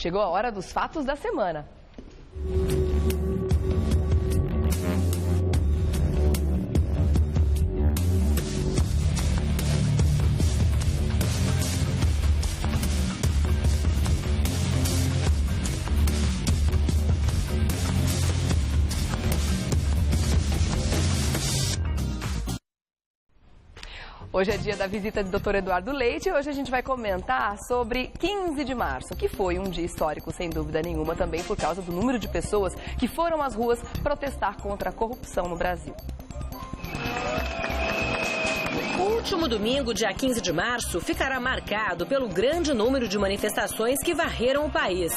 chegou a hora dos fatos da semana. Hoje é dia da visita do Dr. Eduardo Leite e hoje a gente vai comentar sobre 15 de março, que foi um dia histórico, sem dúvida nenhuma, também por causa do número de pessoas que foram às ruas protestar contra a corrupção no Brasil. O último domingo, dia 15 de março, ficará marcado pelo grande número de manifestações que varreram o país.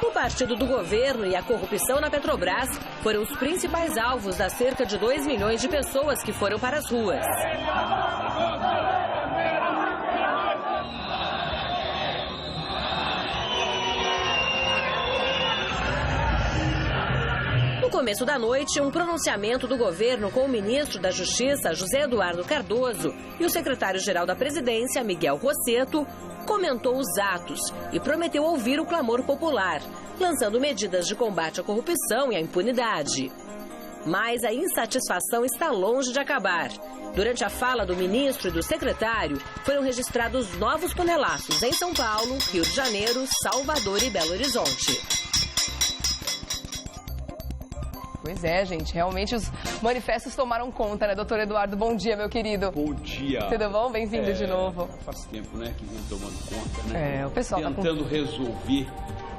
O partido do governo e a corrupção na Petrobras foram os principais alvos das cerca de 2 milhões de pessoas que foram para as ruas. No começo da noite, um pronunciamento do governo com o ministro da Justiça, José Eduardo Cardoso, e o secretário-geral da Presidência, Miguel Rosseto, comentou os atos e prometeu ouvir o clamor popular, lançando medidas de combate à corrupção e à impunidade. Mas a insatisfação está longe de acabar. Durante a fala do ministro e do secretário, foram registrados novos panelaços em São Paulo, Rio de Janeiro, Salvador e Belo Horizonte. Pois é, gente, realmente os manifestos tomaram conta, né, doutor Eduardo? Bom dia, meu querido. Bom dia. Tudo bom? Bem-vindo de novo. Faz tempo, né, que vem tomando conta, né? O pessoal tentando resolver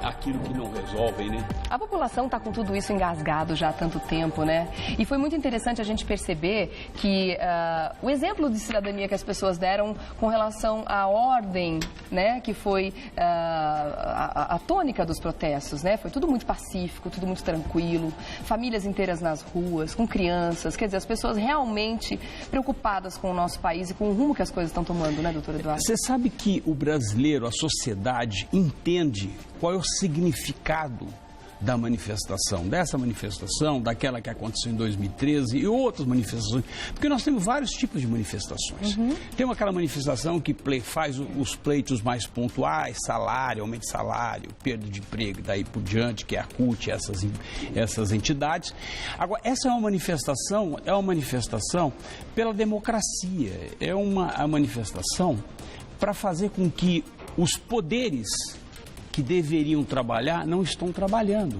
aquilo que não resolvem, né? A população está com tudo isso engasgado já há tanto tempo, né? E foi muito interessante a gente perceber que o exemplo de cidadania que as pessoas deram com relação à ordem, né? Que foi a tônica dos protestos, né? Foi tudo muito pacífico, tudo muito tranquilo, famílias inteiras nas ruas, com crianças, quer dizer, as pessoas realmente preocupadas com o nosso país e com o rumo que as coisas estão tomando, né, doutor Eduardo? Você sabe que o brasileiro, a sociedade, entende qual é o significado da manifestação, dessa manifestação, daquela que aconteceu em 2013 e outras manifestações, porque nós temos vários tipos de manifestações. Tem aquela manifestação que faz os pleitos mais pontuais, salário, aumento de salário, perda de emprego, daí por diante, que é a CUT, essas entidades. Agora, essa é uma manifestação pela democracia, é uma manifestação para fazer com que os poderes que deveriam trabalhar não estão trabalhando.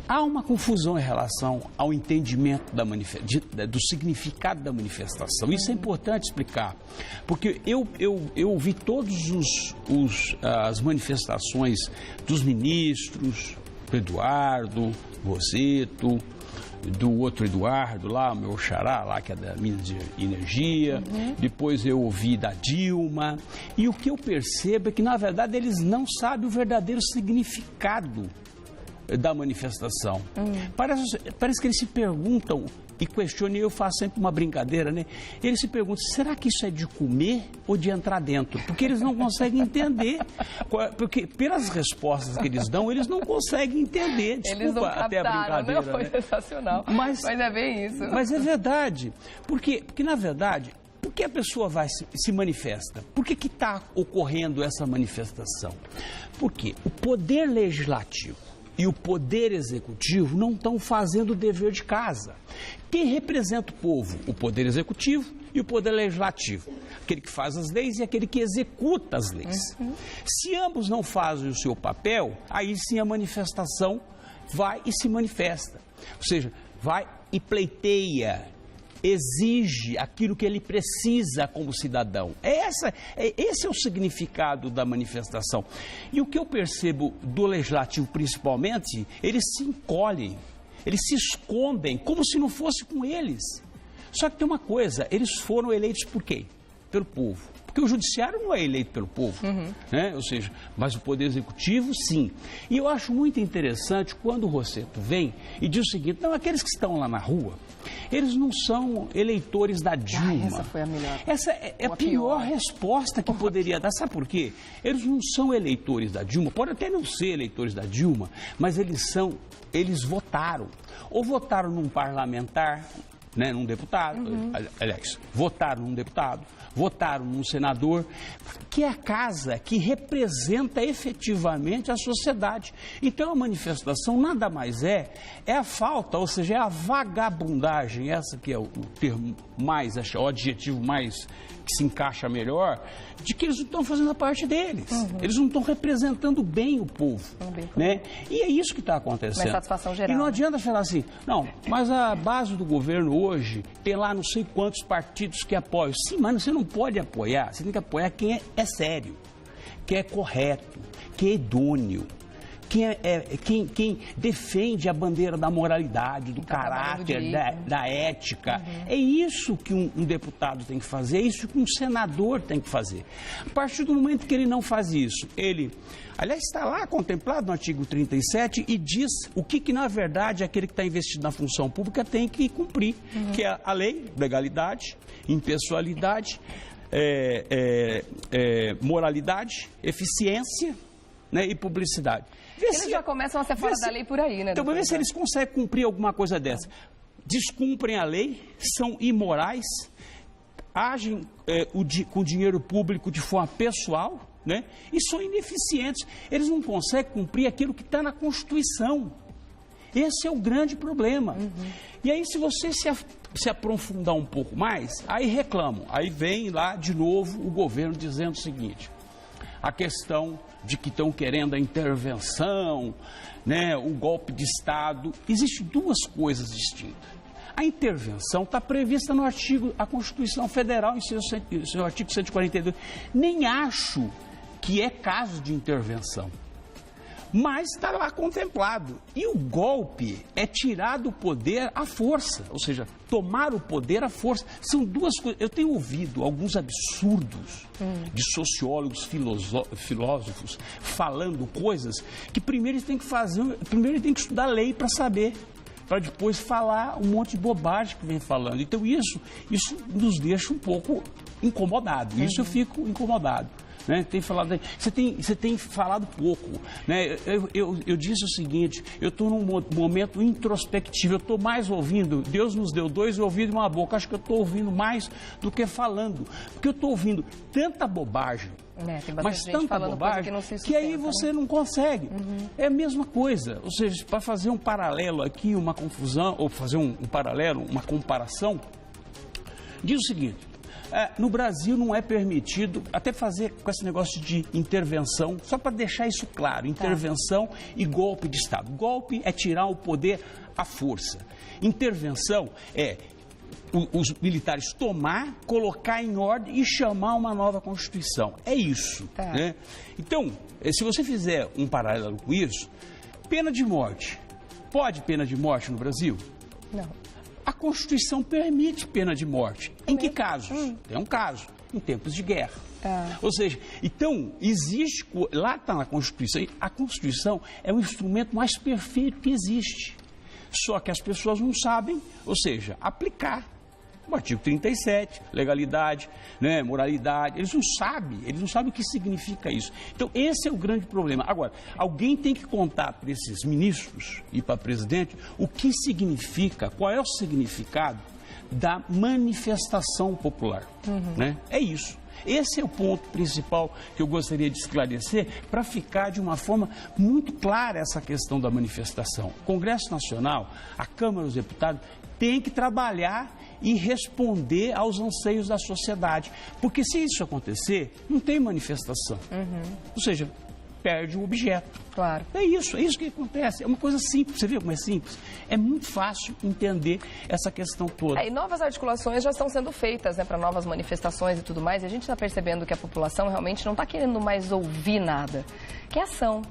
Há uma confusão em relação ao entendimento do significado da manifestação. Isso é importante explicar, porque eu ouvi todas as manifestações dos ministros, do Eduardo, Rosseto, do outro Eduardo lá, o meu xará lá, que é da Minas de Energia, depois eu ouvi da Dilma, e o que eu percebo é que, na verdade, eles não sabem o verdadeiro significado da manifestação. Parece que eles se perguntam e questionam, e eu faço sempre uma brincadeira, né? Eles se perguntam, será que isso é de comer ou de entrar dentro? Porque eles não conseguem entender, porque pelas respostas que eles dão, eles não conseguem entender. Desculpa, eles não até a brincadeira. Não, foi sensacional, mas é bem isso. Mas é verdade, porque na verdade, por que a pessoa se manifesta? Por que está ocorrendo essa manifestação? Porque o poder legislativo e o poder executivo não estão fazendo o dever de casa. Quem representa o povo? O poder executivo e o poder legislativo. Aquele que faz as leis e aquele que executa as leis. Se ambos não fazem o seu papel, aí sim a manifestação vai e se manifesta. Ou seja, vai e pleiteia, exige aquilo que ele precisa como cidadão. Esse é o significado da manifestação. E o que eu percebo do legislativo, principalmente, eles se encolhem, eles se escondem, como se não fosse com eles. Só que tem uma coisa, eles foram eleitos por quê? Pelo povo. Porque o judiciário não é eleito pelo povo, né? Ou seja, mas o poder executivo, sim. E eu acho muito interessante quando o Rosseto vem e diz o seguinte, não, aqueles que estão lá na rua, eles não são eleitores da Dilma. Essa foi a melhor. Essa é a pior resposta que poderia dar. Sabe por quê? Eles não são eleitores da Dilma, podem até não ser eleitores da Dilma, mas eles votaram. Ou votaram num parlamentar, né, num deputado, aliás, votaram num deputado, votaram num senador, que é a casa que representa efetivamente a sociedade. Então a manifestação nada mais é a falta, ou seja, é a vagabundagem, essa que é o termo mais, o adjetivo mais que se encaixa melhor, de que eles não estão fazendo a parte deles. Eles não estão representando bem o povo. Né? E é isso que está acontecendo. Mas satisfação geral. E não adianta falar assim, não, mas a base do governo hoje tem lá não sei quantos partidos que apoiam. Sim, mas você não pode apoiar, você tem que apoiar quem é sério, quem é correto, quem é idôneo. Quem defende a bandeira da moralidade, do caráter, da ética. É isso que um deputado tem que fazer, é isso que um senador tem que fazer. A partir do momento que ele não faz isso, ele, aliás, está lá contemplado no artigo 37 e diz o que na verdade aquele que está investido na função pública tem que cumprir, que é a lei, legalidade, impessoalidade, moralidade, eficiência, né, e publicidade. Eles já começam a ser fora da lei por aí, né? Então, vamos ver se eles conseguem cumprir alguma coisa dessa. Descumprem a lei, são imorais, agem com dinheiro público de forma pessoal, né? E são ineficientes. Eles não conseguem cumprir aquilo que está na Constituição. Esse é o grande problema. E aí, se você se aprofundar um pouco mais, aí reclamam. Aí vem lá de novo o governo dizendo o seguinte: a questão de que estão querendo a intervenção, né, o golpe de Estado. Existem duas coisas distintas. A intervenção está prevista no artigo, a Constituição Federal, em seu artigo 142. Nem acho que é caso de intervenção, mas está lá contemplado. E o golpe é tirar do poder à força, ou seja, tomar o poder à força. São duas coisas. Eu tenho ouvido alguns absurdos de sociólogos, filósofos, falando coisas que primeiro eles têm que fazer, primeiro eles têm que estudar lei para saber, para depois falar um monte de bobagem que vem falando. Então isso nos deixa um pouco incomodados. Isso eu fico incomodado. Né? Você tem falado pouco. Né? Eu disse o seguinte: eu estou num momento introspectivo, eu estou mais ouvindo. Deus nos deu dois ouvidos e uma boca. Acho que eu estou ouvindo mais do que falando, porque eu estou ouvindo tanta bobagem. Tem mas tanta bobagem que aí você não consegue. É a mesma coisa. Ou seja, para fazer um paralelo aqui, uma confusão, ou fazer um paralelo, uma comparação, diz o seguinte: no Brasil não é permitido até fazer com esse negócio de intervenção, só para deixar isso claro, intervenção e golpe de Estado. Golpe é tirar o poder à força. Intervenção é os militares tomar, colocar em ordem e chamar uma nova Constituição. É isso. Né? Então, se você fizer um paralelo com isso, pena de morte. Pode pena de morte no Brasil? Não. A Constituição permite pena de morte. Em que casos? Tem um caso, em tempos de guerra. Ou seja, então, existe, lá está na Constituição, a Constituição é o instrumento mais perfeito que existe. Só que as pessoas não sabem, ou seja, aplicar. O artigo 37, legalidade, né, moralidade, eles não sabem o que significa isso. Então, esse é o grande problema. Agora, alguém tem que contar para esses ministros e para o presidente o que significa, qual é o significado da manifestação popular. Né? É isso. Esse é o ponto principal que eu gostaria de esclarecer para ficar de uma forma muito clara essa questão da manifestação. O Congresso Nacional, a Câmara dos Deputados, tem que trabalhar e responder aos anseios da sociedade. Porque se isso acontecer, não tem manifestação. Ou seja, perde o objeto. Claro. É isso que acontece. É uma coisa simples. Você viu como é simples? É muito fácil entender essa questão toda. E novas articulações já estão sendo feitas, né, para novas manifestações e tudo mais. E a gente está percebendo que a população realmente não está querendo mais ouvir nada. Que é ação.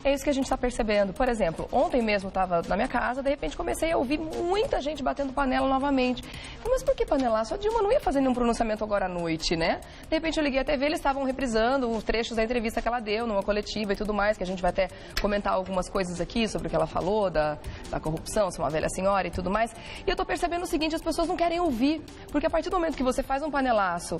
É isso que a gente está percebendo. Por exemplo, ontem mesmo estava na minha casa, de repente comecei a ouvir muita gente batendo panela novamente. Mas por que panelar? Só Dilma não ia fazer nenhum pronunciamento agora à noite, né? De repente eu liguei a TV, eles estavam reprisando os trechos da entrevista que ela deu numa coletiva e tudo mais, que a gente vai até comentar algumas coisas aqui sobre o que ela falou, da corrupção, ser uma velha senhora e tudo mais. E eu estou percebendo o seguinte: as pessoas não querem ouvir, porque a partir do momento que você faz um panelaço,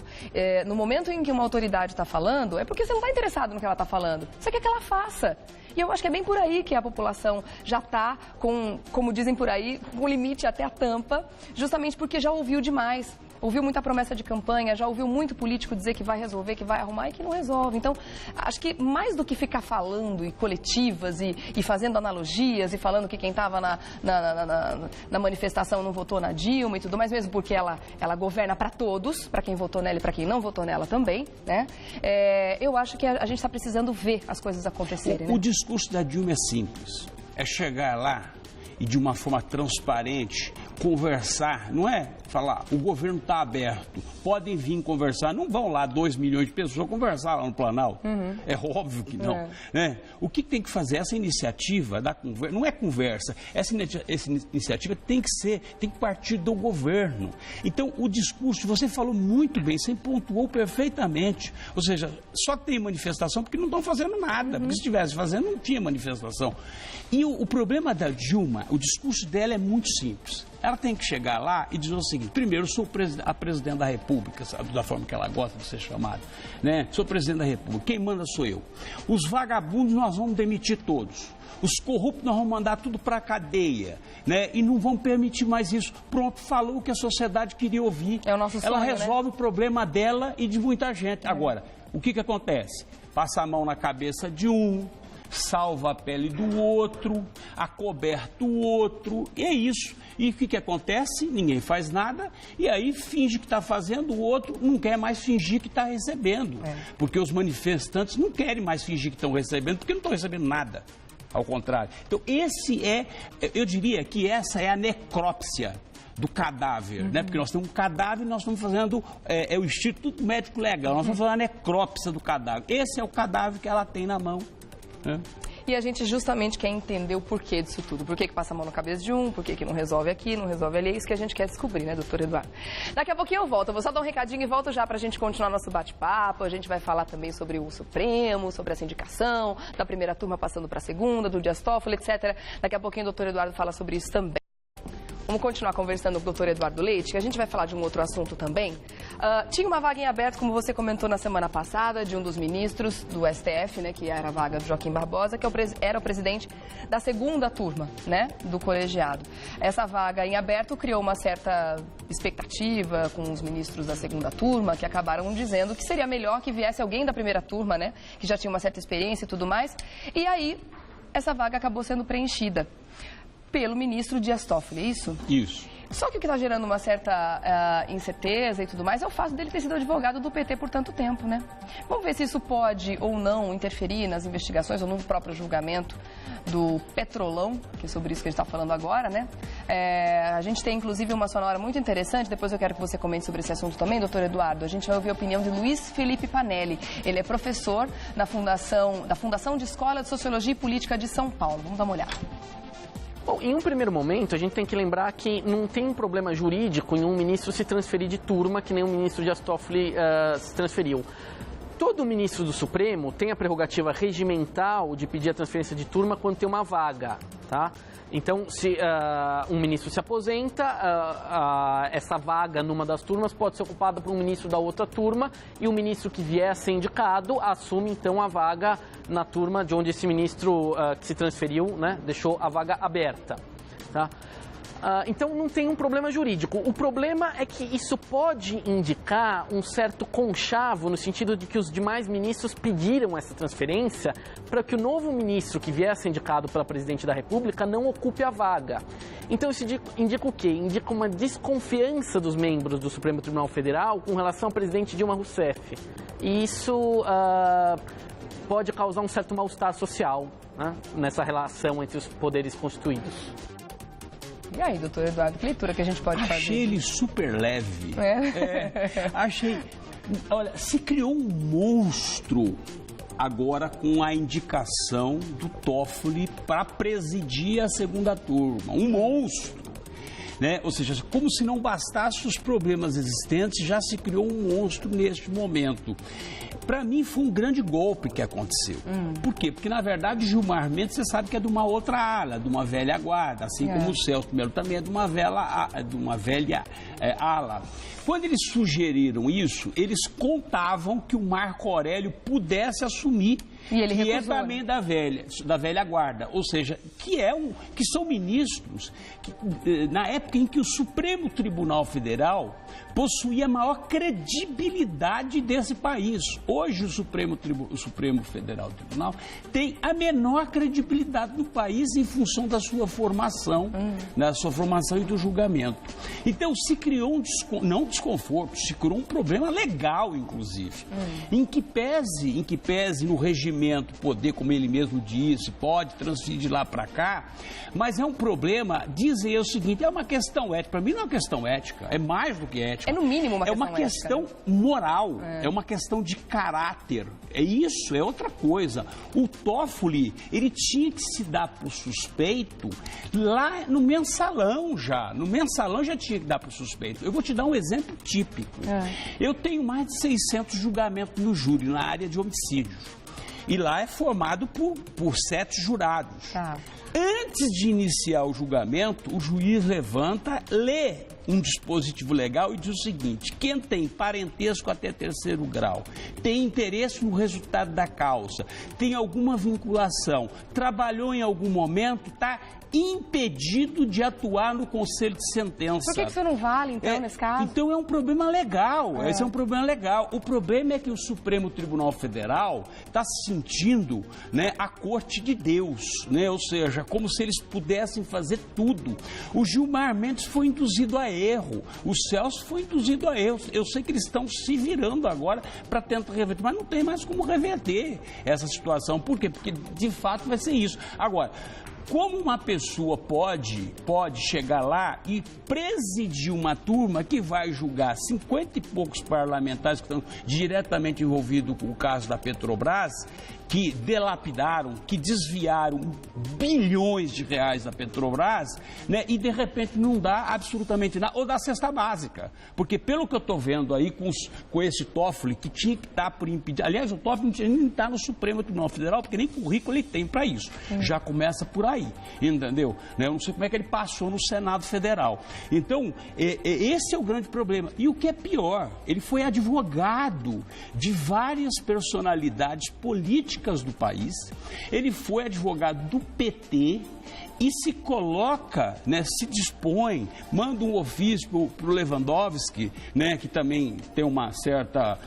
no momento em que uma autoridade está falando, é porque você não está interessado no que ela está falando. Você quer que ela faça. E eu acho que é bem por aí que a população já está com, como dizem por aí, com o limite até a tampa, justamente porque já ouviu demais. Ouviu muita promessa de campanha, já ouviu muito político dizer que vai resolver, que vai arrumar e que não resolve. Então, acho que mais do que ficar falando e coletivas e fazendo analogias e falando que quem estava na manifestação não votou na Dilma e tudo mais, mesmo porque ela governa para todos, para quem votou nela e para quem não votou nela também, né? Eu acho que a gente está precisando ver as coisas acontecerem. O discurso da Dilma é simples, é chegar lá e de uma forma transparente conversar, não é falar, o governo está aberto, podem vir conversar, não vão lá 2 milhões de pessoas conversar lá no Planalto, é óbvio que não, né? O que tem que fazer, essa iniciativa da conversa, não é conversa, essa iniciativa tem que partir do governo. Então, o discurso, você falou muito bem, você pontuou perfeitamente, ou seja, só tem manifestação porque não estão fazendo nada, porque se estivesse fazendo não tinha manifestação. E o problema da Dilma, o discurso dela é muito simples. Ela tem que chegar lá e dizer o seguinte: primeiro, eu sou a presidente da República, sabe, da forma que ela gosta de ser chamada, né? Sou presidente da República, quem manda sou eu. Os vagabundos nós vamos demitir todos. Os corruptos nós vamos mandar tudo para a cadeia, né? E não vão permitir mais isso. Pronto, falou o que a sociedade queria ouvir. É o nosso sonho, ela resolve, né? O problema dela e de muita gente. Agora, o que acontece? Passa a mão na cabeça de um, salva a pele do outro, acoberta o outro, e é isso. E o que acontece? Ninguém faz nada, e aí finge que está fazendo, o outro não quer mais fingir que está recebendo. Porque os manifestantes não querem mais fingir que estão recebendo, porque não estão recebendo nada. Ao contrário. Então, eu diria que essa é a necrópsia do cadáver, né? Porque nós temos um cadáver e nós estamos fazendo, o Instituto Médico Legal, nós estamos fazendo a necrópsia do cadáver. Esse é o cadáver que ela tem na mão. E a gente justamente quer entender o porquê disso tudo. Por que passa a mão na cabeça de um, por que não resolve aqui, não resolve ali. É isso que a gente quer descobrir, né, doutor Eduardo? Daqui a pouquinho eu volto. Eu vou só dar um recadinho e volto já para a gente continuar nosso bate-papo. A gente vai falar também sobre o Supremo, sobre essa indicação, da primeira turma passando para a segunda, do Dias Toffoli, etc. Daqui a pouquinho o doutor Eduardo fala sobre isso também. Vamos continuar conversando com o doutor Eduardo Leite, que a gente vai falar de um outro assunto também. Tinha uma vaga em aberto, como você comentou na semana passada, de um dos ministros do STF, né, que era a vaga do Joaquim Barbosa, que era o presidente da segunda turma, né, do colegiado. Essa vaga em aberto criou uma certa expectativa com os ministros da segunda turma, que acabaram dizendo que seria melhor que viesse alguém da primeira turma, né, que já tinha uma certa experiência e tudo mais. E aí, essa vaga acabou sendo preenchida pelo ministro Dias Toffoli, é isso? Isso. Só que o que está gerando uma certa incerteza e tudo mais é o fato dele ter sido advogado do PT por tanto tempo, né? Vamos ver se isso pode ou não interferir nas investigações ou no próprio julgamento do Petrolão, que é sobre isso que a gente está falando agora, né? A gente tem, inclusive, uma sonora muito interessante, depois eu quero que você comente sobre esse assunto também, doutor Eduardo. A gente vai ouvir a opinião de Luiz Felipe Panelli. Ele é professor da Fundação de Escola de Sociologia e Política de São Paulo. Vamos dar uma olhada. Bom, em um primeiro momento, a gente tem que lembrar que não tem um problema jurídico em um ministro se transferir de turma, que nem o ministro Dias Toffoli se transferiu. Todo ministro do Supremo tem a prerrogativa regimental de pedir a transferência de turma quando tem uma vaga, tá? Então, se um ministro se aposenta, essa vaga numa das turmas pode ser ocupada por um ministro da outra turma e o ministro que vier a ser indicado assume, então, a vaga na turma de onde esse ministro que se transferiu, né, deixou a vaga aberta, tá? Então, não tem um problema jurídico. O problema é que isso pode indicar um certo conchavo, no sentido de que os demais ministros pediram essa transferência para que o novo ministro que vier a ser indicado pela presidente da República não ocupe a vaga. Então, isso indica o quê? Indica uma desconfiança dos membros do Supremo Tribunal Federal com relação ao presidente Dilma Rousseff. E isso pode causar um certo mal-estar social, né, nessa relação entre os poderes constituídos. E aí, doutor Eduardo, que leitura que a gente pode fazer? Achei ele super leve. Achei... Olha, se criou um monstro agora com a indicação do Toffoli para presidir a segunda turma. Um monstro. Né? Ou seja, como se não bastasse os problemas existentes, já se criou um monstro neste momento. Para mim, foi um grande golpe que aconteceu. Por quê? Porque, na verdade, Gilmar Mendes, você sabe que é de uma outra ala, de uma velha guarda, assim como o Celso Melo também é de uma velha ala. Quando eles sugeriram isso, eles contavam que o Marco Aurélio pudesse assumir E ele recusou, é também da velha guarda, ou seja, que são ministros que, na época em que o Supremo Tribunal Federal possuía a maior credibilidade desse país. Hoje o Supremo Federal Tribunal tem a menor credibilidade do país em função da sua formação, da sua formação e do julgamento. Então se criou não desconforto, se criou um problema legal, inclusive, em que pese no regimento poder, como ele mesmo disse, pode transferir de lá para cá, mas é um problema, dizem o seguinte, é uma questão ética. Para mim não é uma questão ética, é mais do que ética. É no mínimo uma questão ética. É uma questão moral, é uma questão de caráter. É isso, é outra coisa. O Toffoli, ele tinha que se dar por suspeito lá no mensalão já. No mensalão já tinha que dar por suspeito. Eu vou te dar um exemplo típico. Eu tenho mais de 600 julgamentos no júri, na área de homicídios. E lá é formado por 7 jurados. Tá. Antes de iniciar o julgamento, o juiz levanta, lê um dispositivo legal e diz o seguinte: quem tem parentesco até 3º grau, tem interesse no resultado da causa, tem alguma vinculação, trabalhou em algum momento, está impedido de atuar no conselho de sentença. Por que isso não vale, então, nesse caso? Então é um problema legal, esse é um problema legal. O problema é que o Supremo Tribunal Federal está se sentindo, né, a corte de Deus, né? Ou seja, como se eles pudessem fazer tudo. O Gilmar Mendes foi induzido a erro, o Celso foi induzido a erro. Eu sei que eles estão se virando agora para tentar reverter, mas não tem mais como reverter essa situação. Por quê? Porque de fato vai ser isso. Agora, como uma pessoa pode chegar lá e presidir uma turma que vai julgar 50 e poucos parlamentares que estão diretamente envolvidos com o caso da Petrobras, que delapidaram, que desviaram bilhões de reais da Petrobras, né, e de repente não dá absolutamente nada, ou da cesta básica, porque pelo que eu estou vendo aí com esse Toffoli, que tinha que estar por impedir, aliás, o Toffoli não tinha nem estar no Supremo Tribunal Federal, porque nem currículo ele tem para isso, já começa por aí, entendeu? Eu não sei como é que ele passou no Senado Federal. Então, esse é o grande problema. E o que é pior, ele foi advogado de várias personalidades políticas do país, ele foi advogado do PT e se coloca, né, se dispõe, manda um ofício para o Lewandowski, né, que também tem uma certa,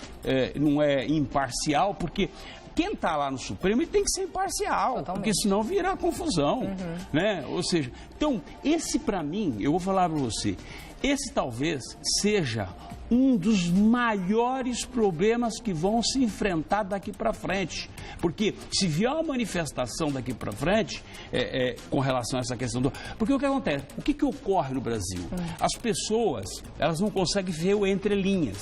não é imparcial, porque quem está lá no Supremo ele tem que ser imparcial, porque senão vira confusão, né? Ou seja, então, esse para mim, eu vou falar para você, esse talvez seja um dos maiores problemas que vão se enfrentar daqui para frente. Porque se vier uma manifestação daqui para frente, com relação a essa questão do... Porque o que acontece? O que ocorre no Brasil? As pessoas, elas não conseguem ver o entrelinhas.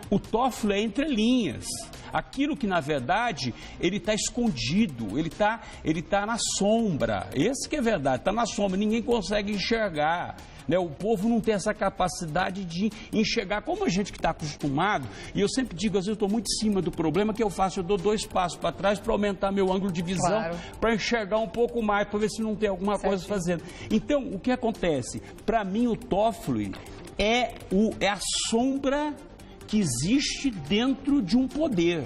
O Toffoli é entrelinhas. Aquilo que, na verdade, ele está escondido, ele tá na sombra. Esse que é verdade, está na sombra, ninguém consegue enxergar. Né? O povo não tem essa capacidade de enxergar, como a gente que está acostumado, e eu sempre digo, às vezes eu estou muito em cima do problema, que eu faço, eu dou 2 passos para trás para aumentar meu ângulo de visão, para enxergar um pouco mais, para ver se não tem alguma coisa fazendo. Então, o que acontece? Para mim, o Toffoli é a sombra que existe dentro de um poder,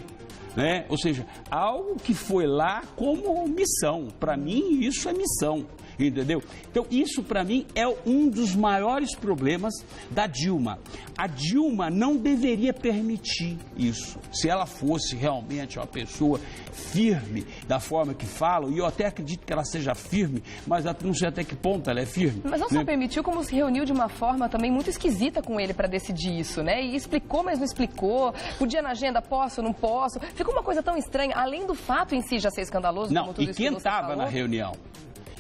né? Ou seja, algo que foi lá como missão. Para mim, isso é missão. Entendeu? Então, isso para mim é um dos maiores problemas da Dilma. A Dilma não deveria permitir isso. Se ela fosse realmente uma pessoa firme, da forma que falam, e eu até acredito que ela seja firme, mas não sei até que ponto ela é firme. Mas não só permitiu, como se reuniu de uma forma também muito esquisita com ele para decidir isso, né? E explicou, mas não explicou. Podia na agenda, posso, não posso. Ficou uma coisa tão estranha, além do fato em si já ser escandaloso. Não, como tudo e isso quem que você estava falou. na reunião?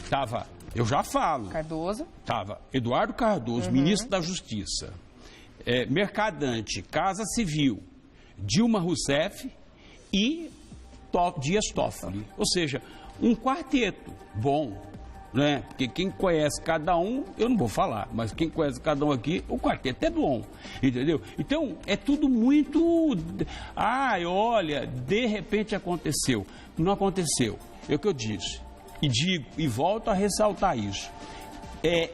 Estava, eu já falo. Cardoso. Estava Eduardo Cardoso, ministro da Justiça, Mercadante, Casa Civil, Dilma Rousseff e Dias Toffoli. Ou seja, um quarteto bom, né? Porque quem conhece cada um, eu não vou falar, mas quem conhece cada um aqui, o quarteto é bom, entendeu? Então, é tudo muito... olha, de repente aconteceu. Não aconteceu. É o que eu disse. E digo, e volto a ressaltar isso.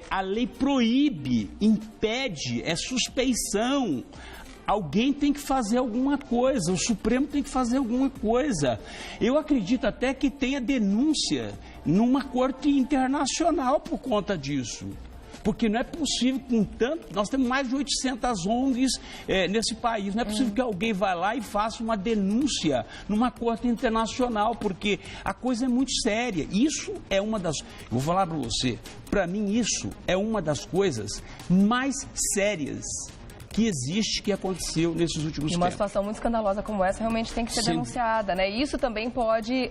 A lei proíbe, impede, é suspeição Alguém tem que fazer alguma coisa, o Supremo tem que fazer alguma coisa. Eu acredito até que tenha denúncia numa corte internacional por conta disso. Porque não é possível, com tanto... Nós temos mais de 800 ONGs nesse país. Não é possível que alguém vá lá e faça uma denúncia numa corte internacional, porque a coisa é muito séria. Isso é uma das... Vou falar para você, para mim isso é uma das coisas mais sérias que existe, que aconteceu nesses últimos tempos. Uma situação muito escandalosa como essa realmente tem que ser denunciada, né? E isso também pode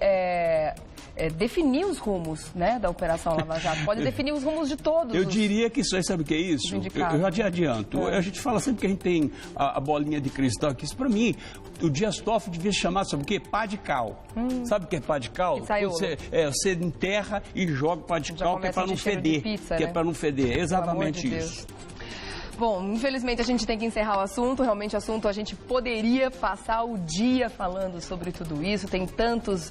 definir os rumos, né, da Operação Lava Jato. Pode definir os rumos de todos. Eu diria que isso aí, sabe o que é isso? Eu já te adianto. A gente fala sempre que a gente tem a bolinha de cristal aqui. Isso, para mim, o Dias Toffoli devia chamar, sabe o quê? Pá de cal. Sabe o que é pá de cal? Você enterra e joga pá de cal, que é para não feder. Que é para não feder. Exatamente isso. Bom, infelizmente a gente tem que encerrar o assunto. Realmente o assunto a gente poderia passar o dia falando sobre tudo isso. Tem tantas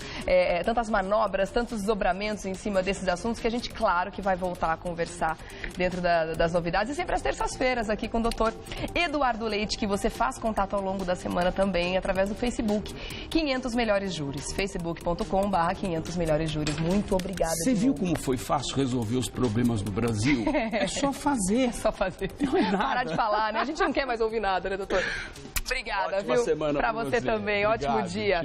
manobras, tantos desdobramentos em cima desses assuntos que a gente, claro, que vai voltar a conversar dentro das novidades. E sempre às terças-feiras aqui com o doutor Eduardo Leite, que você faz contato ao longo da semana também através do Facebook 500 Melhores Júris, facebook.com/500 Melhores Júris. Muito obrigada. Você viu como foi fácil resolver os problemas do Brasil? É só fazer. É só fazer. Não é nada. Parar de falar, né? A gente não quer mais ouvir nada, né, doutor? Obrigada, Ótima viu? semana pra você também. Obrigado. Ótimo dia.